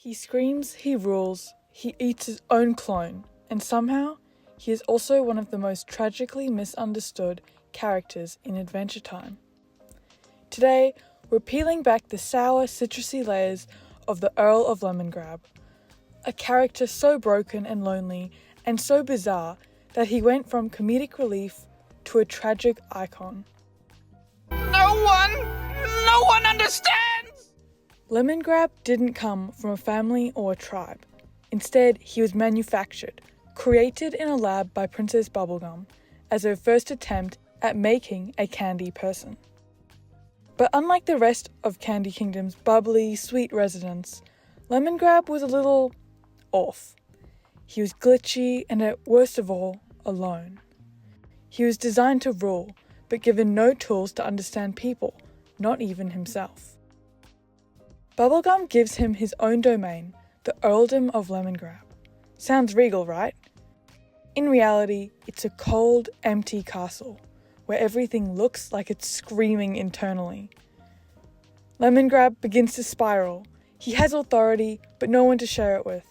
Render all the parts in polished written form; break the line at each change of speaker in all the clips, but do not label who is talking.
He screams, he rules, he eats his own clone, and somehow, he is also one of the most tragically misunderstood characters in Adventure Time. Today, we're peeling back the sour, citrusy layers of the Earl of Lemongrab, a character so broken and lonely and so bizarre that he went from comedic relief to a tragic icon.
No one understands!
Lemongrab didn't come from a family or a tribe. Instead, he was manufactured, created in a lab by Princess Bubblegum as her first attempt at making a candy person. But unlike the rest of Candy Kingdom's bubbly, sweet residents, Lemongrab was a little off. He was glitchy and, at worst of all, alone. He was designed to rule, but given no tools to understand people, not even himself. Bubblegum gives him his own domain, the Earldom of Lemongrab. Sounds regal, right? In reality, it's a cold, empty castle, where everything looks like it's screaming internally. Lemongrab begins to spiral. He has authority, but no one to share it with.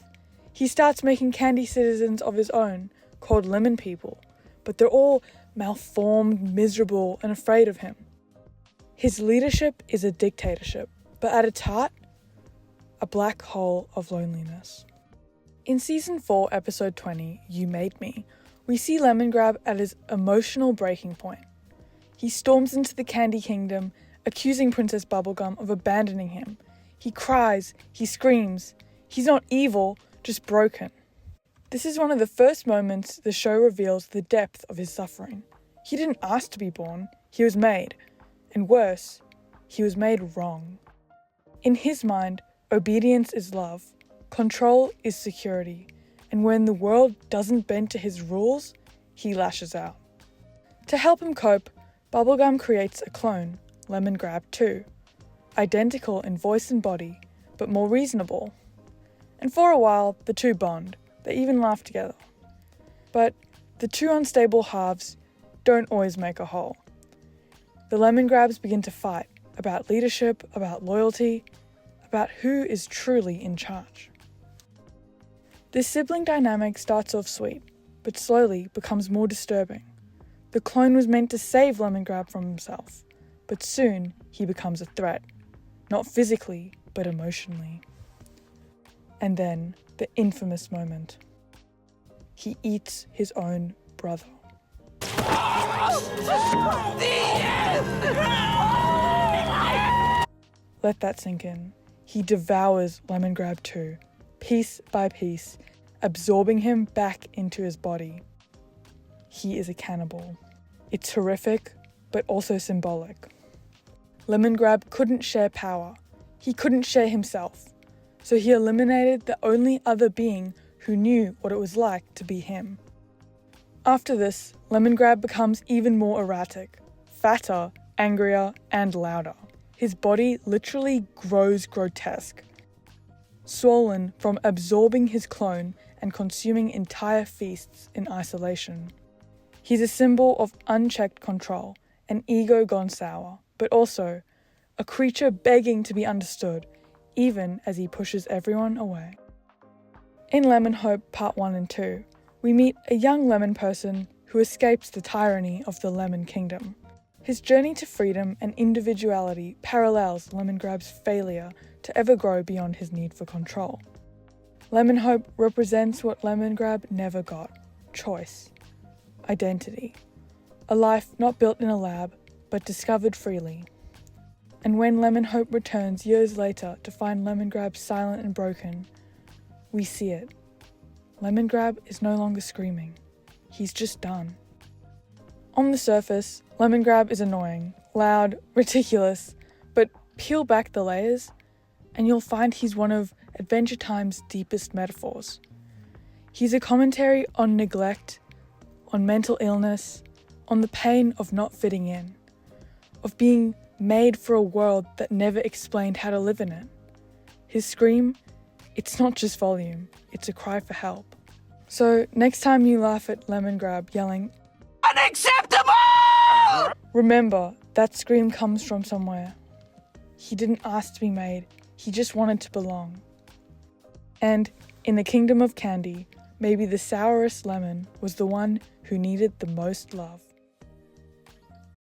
He starts making candy citizens of his own, called Lemon People, but they're all malformed, miserable, and afraid of him. His leadership is a dictatorship, but at its heart, a black hole of loneliness. In Season 4, Episode 20, You Made Me, we see Lemongrab at his emotional breaking point. He storms into the Candy Kingdom, accusing Princess Bubblegum of abandoning him. He cries, he screams. He's not evil, just broken. This is one of the first moments the show reveals the depth of his suffering. He didn't ask to be born, he was made. And worse, he was made wrong. In his mind, obedience is love, control is security, and when the world doesn't bend to his rules, he lashes out. To help him cope, Bubblegum creates a clone, Lemongrab 2, identical in voice and body, but more reasonable. And for a while, the two bond. They even laugh together. But the two unstable halves don't always make a whole. The Lemongrabs begin to fight about leadership, about loyalty, about who is truly in charge. This sibling dynamic starts off sweet, but slowly becomes more disturbing. The clone was meant to save Lemongrab from himself, but soon he becomes a threat, not physically, but emotionally. And then, the infamous moment. He eats his own brother. Let that sink in. He devours Lemongrab 2, piece by piece, absorbing him back into his body. He is a cannibal. It's horrific, but also symbolic. Lemongrab couldn't share power. He couldn't share himself. So he eliminated the only other being who knew what it was like to be him. After this, Lemongrab becomes even more erratic, fatter, angrier, and louder. His body literally grows grotesque, swollen from absorbing his clone and consuming entire feasts in isolation. He's a symbol of unchecked control, an ego gone sour, but also a creature begging to be understood, even as he pushes everyone away. In Lemonhope Part 1 and 2, we meet a young lemon person who escapes the tyranny of the Lemon Kingdom. His journey to freedom and individuality parallels Lemongrab's failure to ever grow beyond his need for control. Lemonhope represents what Lemongrab never got: choice, identity, a life not built in a lab, but discovered freely. And when Lemonhope returns years later to find Lemongrab silent and broken, we see it. Lemongrab is no longer screaming. He's just done. On the surface, Lemongrab is annoying, loud, ridiculous, but peel back the layers and you'll find he's one of Adventure Time's deepest metaphors. He's a commentary on neglect, on mental illness, on the pain of not fitting in, of being made for a world that never explained how to live in it. His scream, it's not just volume, it's a cry for help. So next time you laugh at Lemongrab yelling, "Unacceptable!" remember, that scream comes from somewhere. He didn't ask to be made, he just wanted to belong. And in the kingdom of candy, maybe the sourest lemon was the one who needed the most love.